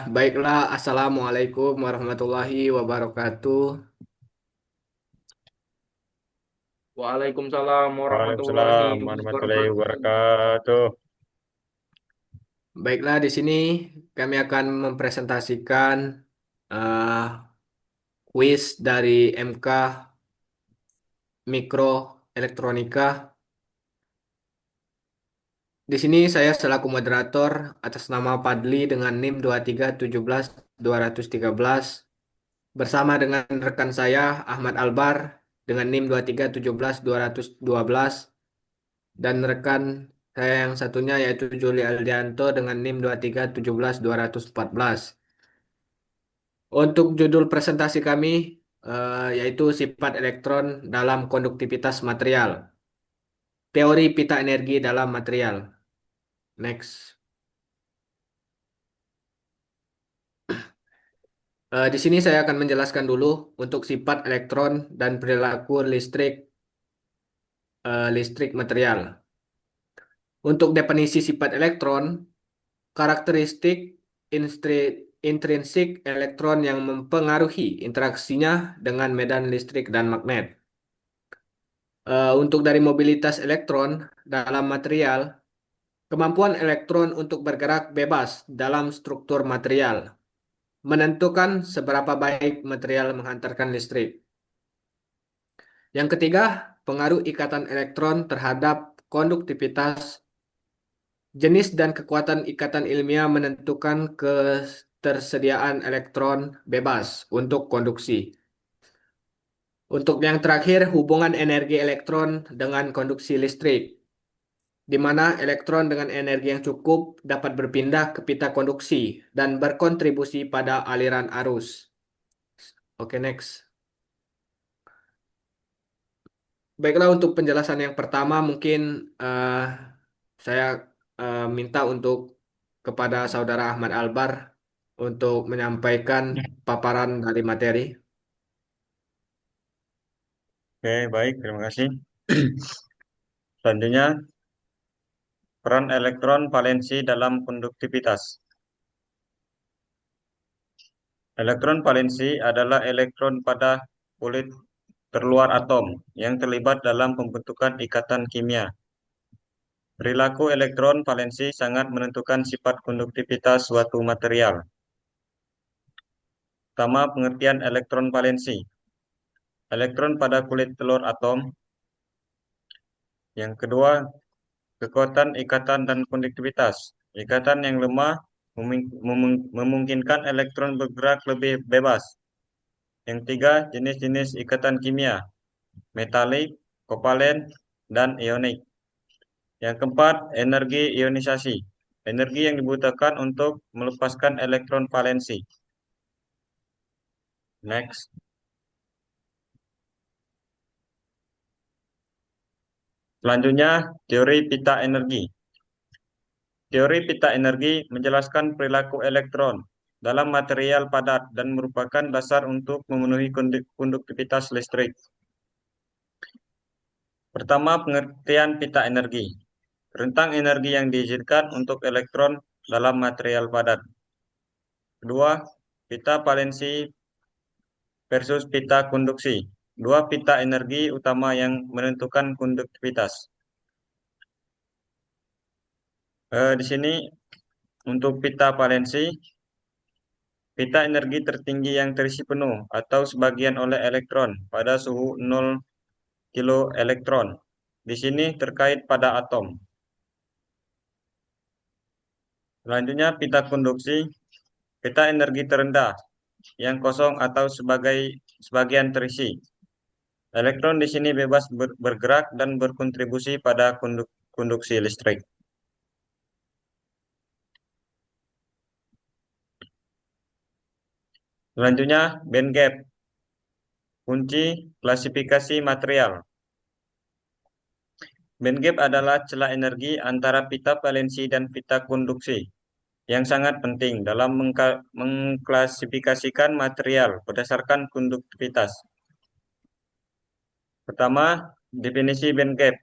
Baiklah, Assalamualaikum warahmatullahi wabarakatuh. Waalaikumsalam warahmatullahi Waalaikumsalam warahmatullahi wabarakatuh. wabarakatuh. Baiklah, di sini kami akan mempresentasikan eh, kuis dari MK Mikroelektronika. Di sini saya selaku moderator atas nama Padli dengan NIM 23171213 bersama dengan rekan saya Ahmad Albar dengan NIM 23171212 dan rekan saya yang satunya yaitu Juli Aldianto dengan NIM 23171214. Untuk judul presentasi kami yaitu sifat elektron dalam konduktivitas material, teori pita energi dalam material. Next. Di sini saya akan menjelaskan dulu untuk sifat elektron dan perilaku listrik material. Untuk definisi sifat elektron, karakteristik intrinsik elektron yang mempengaruhi interaksinya dengan medan listrik dan magnet. Untuk dari mobilitas elektron dalam material, kemampuan elektron untuk bergerak bebas dalam struktur material menentukan seberapa baik material menghantarkan listrik. Yang ketiga, pengaruh ikatan elektron terhadap konduktivitas. Jenis dan kekuatan ikatan ilmiah menentukan ketersediaan elektron bebas untuk konduksi. Untuk yang terakhir, hubungan energi elektron dengan konduksi listrik, di mana elektron dengan energi yang cukup dapat berpindah ke pita konduksi dan berkontribusi pada aliran arus. Oke, next. Baiklah, untuk penjelasan yang pertama mungkin eh, saya minta untuk kepada Saudara Ahmad Albar untuk menyampaikan paparan dari materi. Oke, baik, terima kasih. Selanjutnya, peran elektron valensi dalam konduktivitas. Elektron valensi adalah elektron pada kulit terluar atom yang terlibat dalam pembentukan ikatan kimia. Perilaku elektron valensi sangat menentukan sifat konduktivitas suatu material. Pertama, pengertian elektron valensi. Elektron pada kulit telur atom. Yang kedua, kekuatan ikatan dan konduktivitas. Ikatan yang lemah memungkinkan elektron bergerak lebih bebas. Yang tiga, jenis-jenis ikatan kimia, metalik, kovalen, dan ionik. Yang keempat, energi ionisasi. Energi yang dibutuhkan untuk melepaskan elektron valensi. Next. Selanjutnya, teori pita energi. Teori pita energi menjelaskan perilaku elektron dalam material padat dan merupakan dasar untuk memenuhi konduktivitas listrik. Pertama, pengertian pita energi. Rentang energi yang diizinkan untuk elektron dalam material padat. Kedua, pita valensi versus pita konduksi. Dua pita energi utama yang menentukan konduktivitas. Di sini untuk pita valensi, pita energi tertinggi yang terisi penuh atau sebagian oleh elektron pada suhu 0 kilo elektron. Di sini terkait pada atom. Selanjutnya pita konduksi, pita energi terendah yang kosong atau sebagian terisi. Elektron di sini bebas bergerak dan berkontribusi pada konduksi listrik. Selanjutnya band gap, kunci klasifikasi material. Band gap adalah celah energi antara pita valensi dan pita konduksi yang sangat penting dalam mengklasifikasikan material berdasarkan konduktivitas. Pertama, definisi band gap,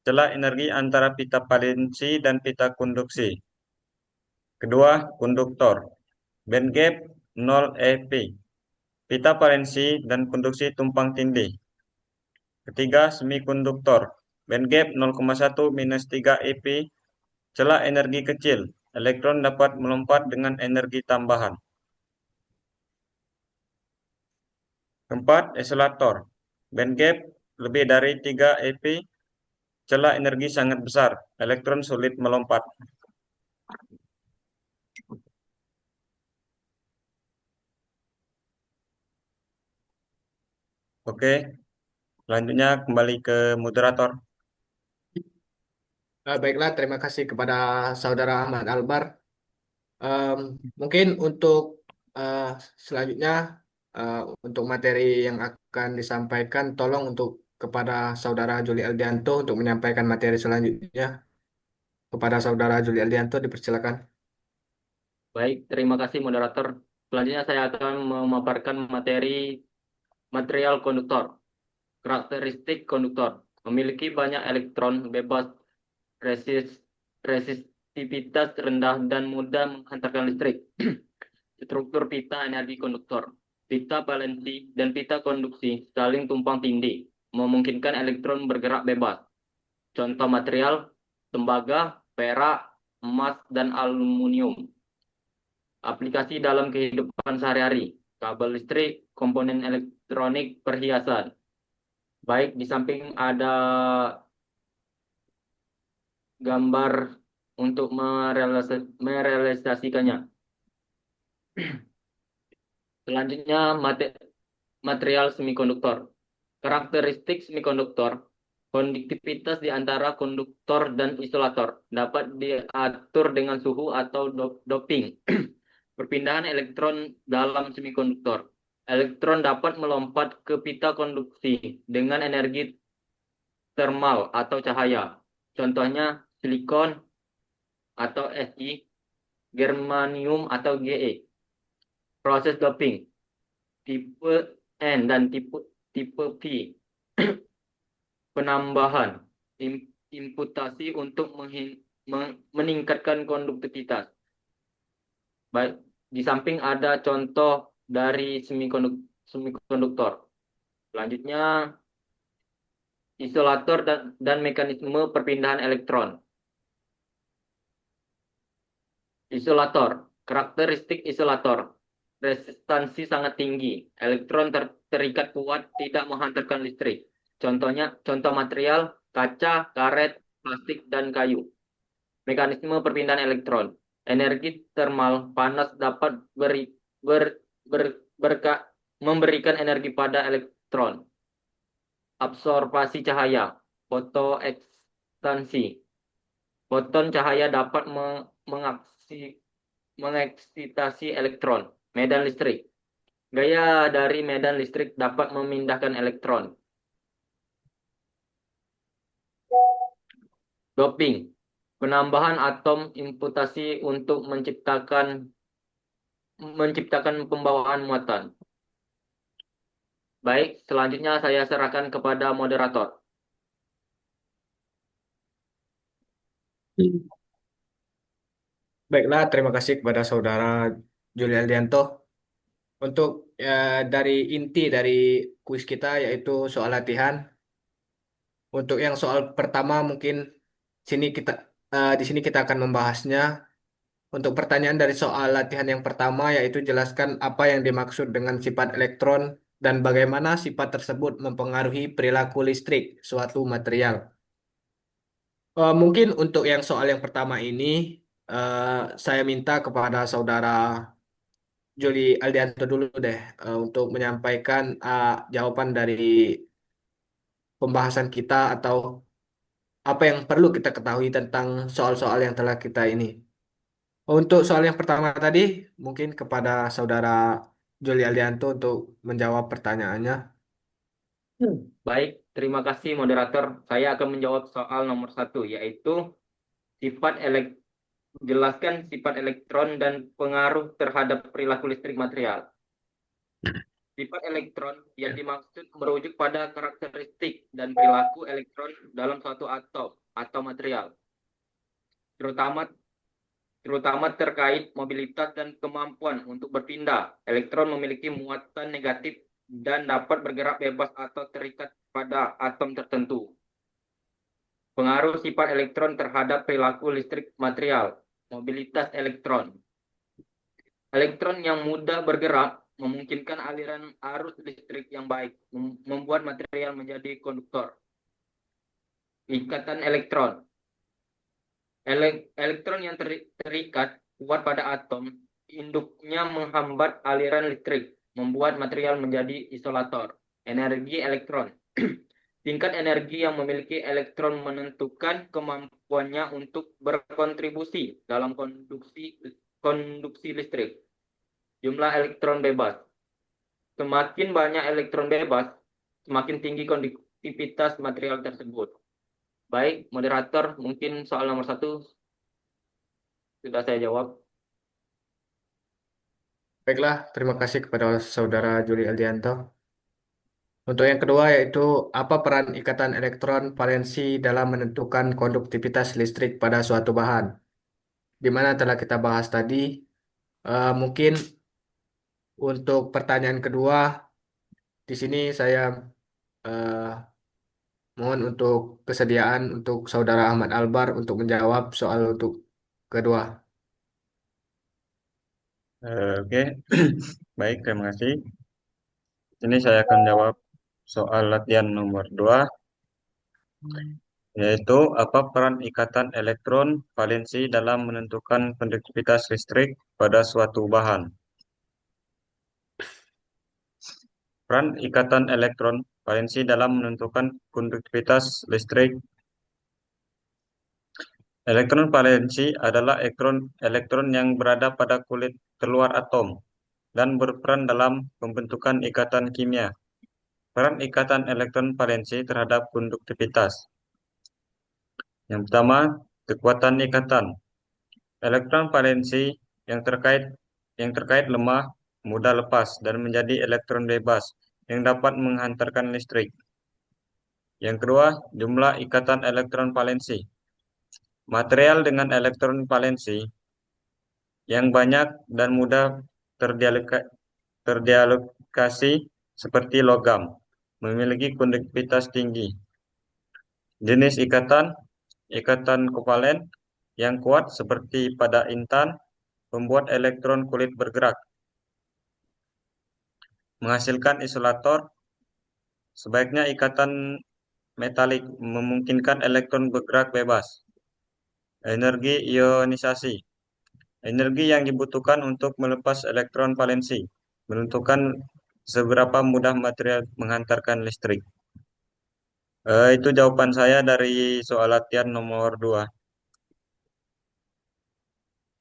celah energi antara pita valensi dan pita konduksi. Kedua, konduktor. Band gap 0 EP. Pita valensi dan konduksi tumpang tindih. Ketiga, semikonduktor. Band gap 0,1 minus 3 EP. Celah energi kecil. Elektron dapat melompat dengan energi tambahan. Keempat, isolator. Band gap lebih dari 3 EP. Celah energi sangat besar. Elektron sulit melompat. Oke, selanjutnya kembali ke moderator. Baiklah, terima kasih kepada Saudara Ahmad Albar. Em, Mungkin untuk eh, selanjutnya eh, untuk materi yang akan disampaikan, tolong untuk kepada Saudara Juli Aldianto untuk menyampaikan materi selanjutnya. Kepada Saudara Juli Aldianto, dipersilakan. Baik, terima kasih moderator. Selanjutnya saya akan memaparkan materi material konduktor. Karakteristik konduktor memiliki banyak elektron bebas, resistivitas rendah, dan mudah menghantarkan listrik. Struktur pita energi konduktor. Pita valensi dan pita konduksi saling tumpang tindih, memungkinkan elektron bergerak bebas. Contoh material, tembaga, perak, emas, dan aluminium. Aplikasi dalam kehidupan sehari-hari, kabel listrik, komponen elektronik, perhiasan. Baik, di samping ada gambar untuk merealisasikannya. Selanjutnya, material semikonduktor. Karakteristik semikonduktor, konduktivitas di antara konduktor dan isolator dapat diatur dengan suhu atau doping. Perpindahan elektron dalam semikonduktor. Elektron dapat melompat ke pita konduksi dengan energi termal atau cahaya. Contohnya silikon atau Si, germanium atau Ge. Proses doping tipe N dan tipe P. Penambahan imputasi untuk meningkatkan konduktivitas. Baik, di samping ada contoh dari semikonduktor. Selanjutnya, isolator dan mekanisme perpindahan elektron. Isolator, karakteristik isolator, resistansi sangat tinggi, elektron terikat kuat, tidak menghantarkan listrik. Contoh material, kaca, karet, plastik, dan kayu. Mekanisme perpindahan elektron. Energi termal panas dapat memberikan energi pada elektron. Absorbasi cahaya, fotoekstansi. Foton cahaya dapat mengeksitasi elektron. Medan listrik. Gaya dari medan listrik dapat memindahkan elektron. Doping. Penambahan atom imputasi untuk menciptakan pembawaan muatan. Baik, selanjutnya saya serahkan kepada moderator. Baiklah, terima kasih kepada Saudara Juli Aldianto. Untuk dari inti dari kuis kita yaitu soal latihan. Untuk yang soal pertama mungkin di sini kita akan membahasnya. Untuk pertanyaan dari soal latihan yang pertama yaitu jelaskan apa yang dimaksud dengan sifat elektron dan bagaimana sifat tersebut mempengaruhi perilaku listrik suatu material. Mungkin untuk yang soal yang pertama ini eh, saya minta kepada Saudara Juli Aldianto dulu deh untuk menyampaikan jawaban dari pembahasan kita atau apa yang perlu kita ketahui tentang soal-soal yang telah kita ini. Untuk soal yang pertama tadi, mungkin kepada Saudara Juli Aldianto untuk menjawab pertanyaannya. Baik, terima kasih moderator. Saya akan menjawab soal nomor 1, yaitu sifat jelaskan sifat elektron dan pengaruh terhadap perilaku listrik material. Sifat elektron yang dimaksud merujuk pada karakteristik dan perilaku elektron dalam suatu atom atau material, terutama terutama terkait mobilitas dan kemampuan untuk berpindah. Elektron memiliki muatan negatif dan dapat bergerak bebas atau terikat pada atom tertentu. Pengaruh sifat elektron terhadap perilaku listrik material. Mobilitas elektron. Elektron yang mudah bergerak memungkinkan aliran arus listrik yang baik, membuat material menjadi konduktor. Ikatan elektron. Elektron yang terikat kuat pada atom, induknya menghambat aliran listrik, membuat material menjadi isolator. Energi elektron. Tingkat energi yang memiliki elektron menentukan kemampuannya untuk berkontribusi dalam konduksi listrik. Jumlah elektron bebas. Semakin banyak elektron bebas, semakin tinggi konduktivitas material tersebut. Baik, moderator, mungkin soal nomor 1 sudah saya jawab. Baiklah, terima kasih kepada Saudara Juli Eldianto. Untuk yang kedua yaitu apa peran ikatan elektron valensi dalam menentukan konduktivitas listrik pada suatu bahan? Di mana telah kita bahas tadi, mungkin untuk pertanyaan kedua, di sini saya eh, mohon untuk kesediaan untuk Saudara Ahmad Albar untuk menjawab soal untuk kedua. Oke, baik, terima kasih. Ini saya akan jawab soal latihan nomor 2, yaitu apa peran ikatan elektron valensi dalam menentukan konduktivitas listrik pada suatu bahan. Peran ikatan elektron valensi dalam menentukan konduktivitas listrik. Elektron valensi adalah elektron yang berada pada kulit keluar atom dan berperan dalam pembentukan ikatan kimia. Peran ikatan elektron valensi terhadap konduktivitas. Yang pertama, kekuatan ikatan. Elektron valensi yang terkait lemah, mudah lepas dan menjadi elektron bebas yang dapat menghantarkan listrik. Yang kedua, jumlah ikatan elektron valensi. Material dengan elektron valensi yang banyak dan mudah terdialogasi seperti logam memiliki konduktivitas tinggi. Jenis ikatan kovalen yang kuat seperti pada intan membuat elektron kulit bergerak. Menghasilkan isolator, sebaiknya ikatan metalik memungkinkan elektron bergerak bebas. Energi ionisasi. Energi yang dibutuhkan untuk melepas elektron valensi menentukan seberapa mudah material menghantarkan listrik. Itu jawaban saya dari soal latihan nomor 2.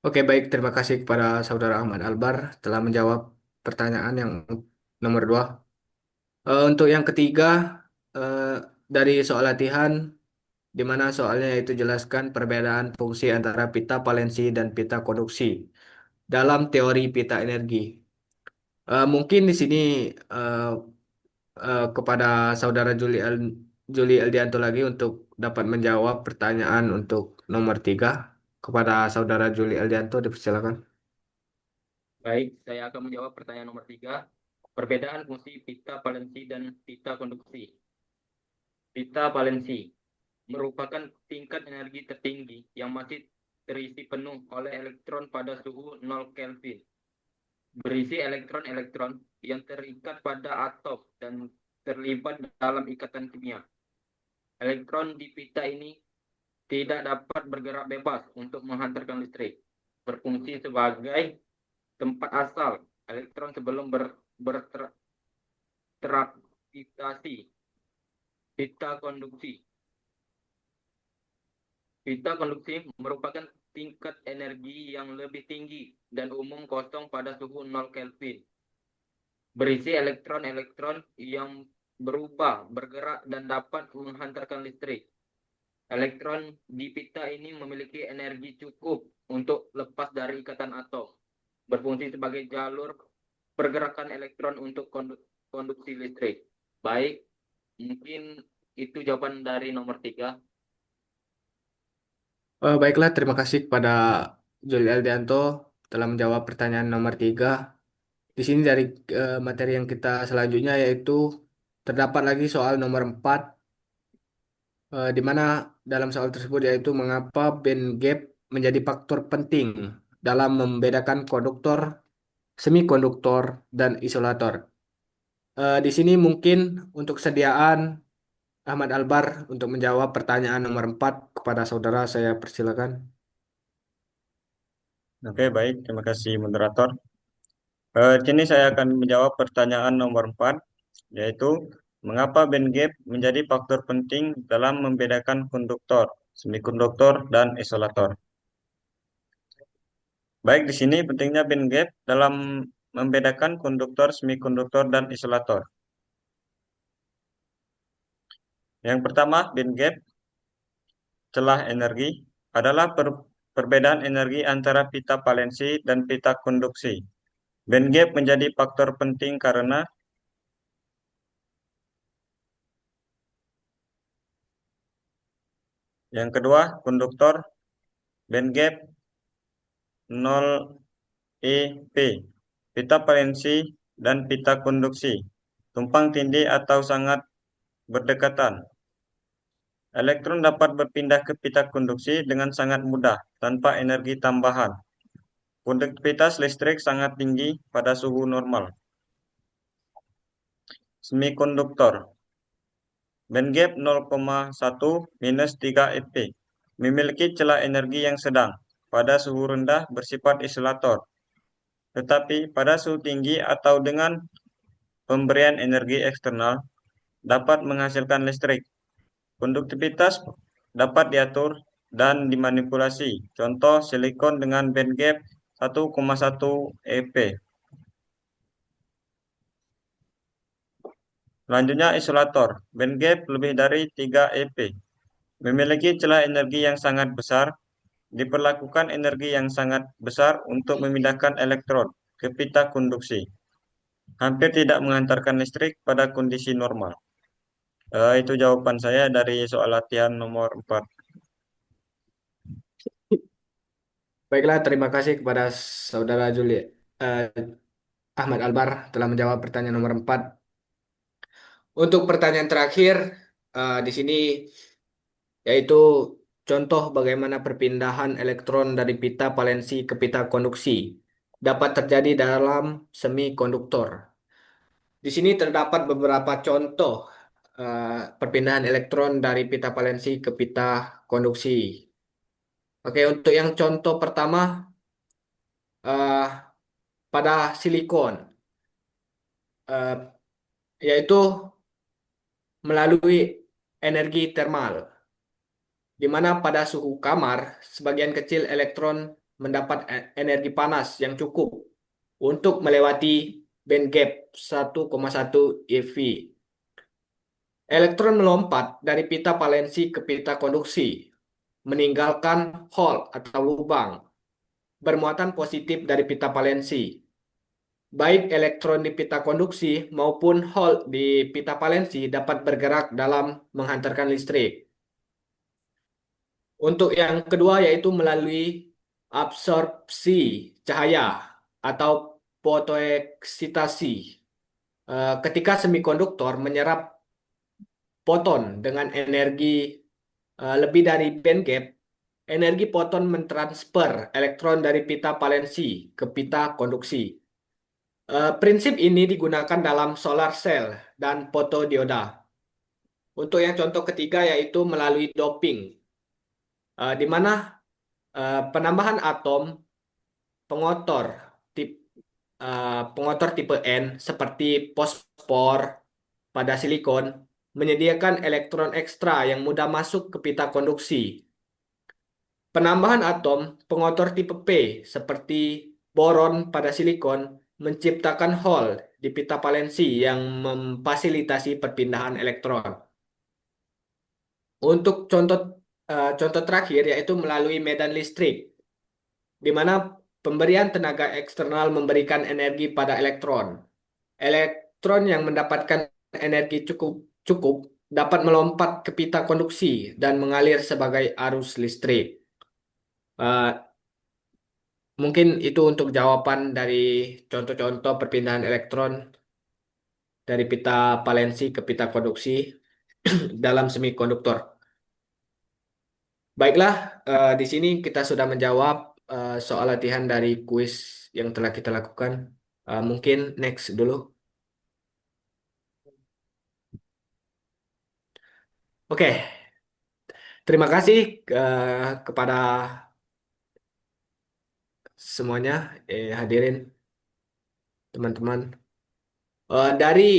Oke, baik. Terima kasih kepada Saudara Ahmad Albar telah menjawab pertanyaan yang nomor 2. Untuk yang ketiga, eh, dari soal latihan, di mana soalnya yaitu jelaskan perbedaan fungsi antara pita valensi dan pita konduksi dalam teori pita energi. Mungkin di sini eh, kepada Saudara Juli Eldianto lagi untuk dapat menjawab pertanyaan untuk nomor 3. Kepada Saudara Juli Eldianto, dipersilakan. Baik, saya akan menjawab pertanyaan nomor 3. Perbedaan fungsi pita valensi dan pita konduksi. Pita valensi merupakan tingkat energi tertinggi yang masih terisi penuh oleh elektron pada suhu 0 Kelvin. Berisi elektron-elektron yang terikat pada atom dan terlibat dalam ikatan kimia. Elektron di pita ini tidak dapat bergerak bebas untuk menghantarkan listrik. Berfungsi sebagai tempat asal elektron sebelum beraktivasi. Pita konduksi. Pita konduksi merupakan tingkat energi yang lebih tinggi dan umum kosong pada suhu 0 Kelvin. Berisi elektron-elektron yang berubah, bergerak, dan dapat menghantarkan listrik. Elektron di pita ini memiliki energi cukup untuk lepas dari ikatan atom. Berfungsi sebagai jalur pergerakan elektron untuk konduksi listrik. Baik, mungkin itu jawaban dari nomor 3. Baiklah, terima kasih kepada Juli Aldianto telah menjawab pertanyaan nomor 3. Di sini dari materi yang kita selanjutnya yaitu terdapat lagi soal nomor 4, di mana dalam soal tersebut yaitu mengapa band gap menjadi faktor penting dalam membedakan konduktor, semikonduktor, dan isolator. Di sini mungkin untuk sediaan Ahmad Albar untuk menjawab pertanyaan nomor 4 kepada saudara, saya persilakan. Oke, baik. Terima kasih, moderator. Kini saya akan menjawab pertanyaan nomor 4, yaitu mengapa band gap menjadi faktor penting dalam membedakan konduktor, semikonduktor, dan isolator. Baik, di sini pentingnya band gap dalam membedakan konduktor, semikonduktor, dan isolator. Yang pertama, band gap, celah energi, adalah perbedaan energi antara pita valensi dan pita konduksi. Band gap menjadi faktor penting karena yang kedua, konduktor, band gap 0 EP, pita valensi dan pita konduksi, tumpang tindih atau sangat berdekatan. Elektron dapat berpindah ke pita konduksi dengan sangat mudah tanpa energi tambahan. Konduktivitas listrik sangat tinggi pada suhu normal. Semikonduktor, band gap 0,1 minus 3 EP, memiliki celah energi yang sedang. Pada suhu rendah bersifat isolator, tetapi pada suhu tinggi atau dengan pemberian energi eksternal dapat menghasilkan listrik. Konduktivitas dapat diatur dan dimanipulasi. Contoh silikon dengan band gap 1,1 EP. Selanjutnya isolator, band gap lebih dari 3 EP. Memiliki celah energi yang sangat besar, diperlakukan energi yang sangat besar untuk memindahkan elektron ke pita konduksi. Hampir tidak mengantarkan listrik pada kondisi normal. Itu jawaban saya dari soal latihan nomor 4. Baiklah, terima kasih kepada saudara eh, Ahmad Albar telah menjawab pertanyaan nomor 4. Untuk pertanyaan terakhir di sini yaitu contoh bagaimana perpindahan elektron dari pita valensi ke pita konduksi dapat terjadi dalam semikonduktor. Di sini terdapat beberapa contoh perpindahan elektron dari pita valensi ke pita konduksi. Oke, untuk yang contoh pertama eh, pada silikon, eh, yaitu melalui energi termal, di mana pada suhu kamar sebagian kecil elektron mendapat energi panas yang cukup untuk melewati band gap 1,1 eV. Elektron melompat dari pita valensi ke pita konduksi, meninggalkan hole atau lubang bermuatan positif dari pita valensi. Baik elektron di pita konduksi maupun hole di pita valensi dapat bergerak dalam menghantarkan listrik. Untuk yang kedua yaitu melalui absorpsi cahaya atau fotoeksitasi. Ketika semikonduktor menyerap foton dengan energi lebih dari band gap, energi foton mentransfer elektron dari pita valensi ke pita konduksi. Prinsip ini digunakan dalam solar cell dan fotodioda. Untuk yang contoh ketiga yaitu melalui doping, di mana penambahan atom pengotor tip, pengotor tipe N seperti fosfor pada silikon menyediakan elektron ekstra yang mudah masuk ke pita konduksi. Penambahan atom pengotor tipe P seperti boron pada silikon menciptakan hole di pita valensi yang memfasilitasi perpindahan elektron. Untuk contoh terakhir yaitu melalui medan listrik, di mana pemberian tenaga eksternal memberikan energi pada elektron. Elektron yang mendapatkan energi cukup cukup dapat melompat ke pita konduksi dan mengalir sebagai arus listrik. Eh, Mungkin itu untuk jawaban dari contoh-contoh perpindahan elektron dari pita valensi ke pita konduksi dalam semikonduktor. Baiklah, di sini kita sudah menjawab soal latihan dari kuis yang telah kita lakukan. Mungkin next dulu. Oke, terima kasih kepada semuanya, hadirin teman-teman. Dari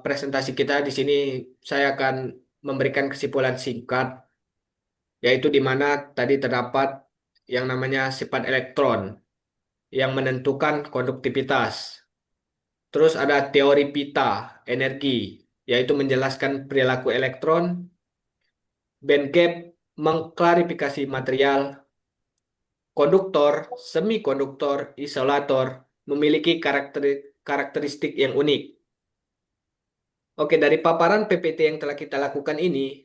presentasi kita di sini, saya akan memberikan kesimpulan singkat, yaitu di mana tadi terdapat yang namanya sifat elektron yang menentukan konduktivitas. Terus ada teori pita energi, yaitu menjelaskan perilaku elektron. Bandgap mengklarifikasi material. Konduktor, semikonduktor, isolator memiliki karakteristik yang unik. Oke, dari paparan PPT yang telah kita lakukan ini,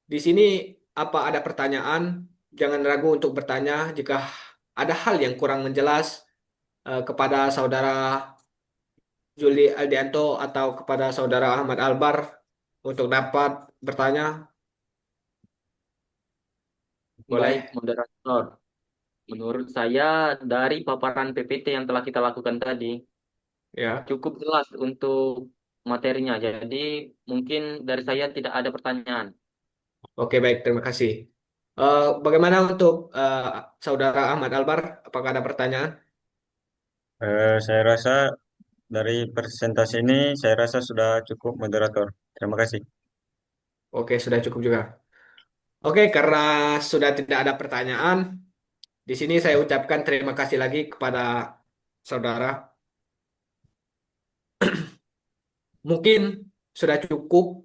di sini apa ada pertanyaan? Jangan ragu untuk bertanya jika ada hal yang kurang menjelas kepada saudara Juli Aldianto atau kepada saudara Ahmad Albar untuk dapat bertanya. Baik, Boleh? moderator. Menurut saya, dari paparan PPT yang telah kita lakukan tadi, Ya. cukup jelas untuk materinya. Jadi, mungkin dari saya tidak ada pertanyaan. Oke, baik. Terima kasih. Bagaimana untuk saudara Ahmad Albar? Apakah ada pertanyaan? Saya rasa dari presentasi ini, saya rasa sudah cukup moderator. Terima kasih. Oke, sudah cukup juga. Oke, karena sudah tidak ada pertanyaan, di sini saya ucapkan terima kasih lagi kepada saudara. Mungkin sudah cukup.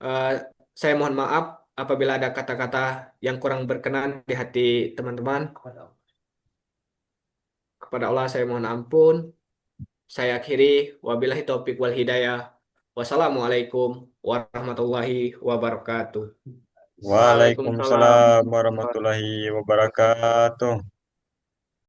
Eh, saya mohon maaf apabila ada kata-kata yang kurang berkenan di hati teman-teman. Kepada Allah saya mohon ampun. Saya akhiri. Wabillahi taufik wal hidayah. Wassalamualaikum warahmatullahi wabarakatuh. Waalaikumsalam. Waalaikumsalam warahmatullahi wabarakatuh.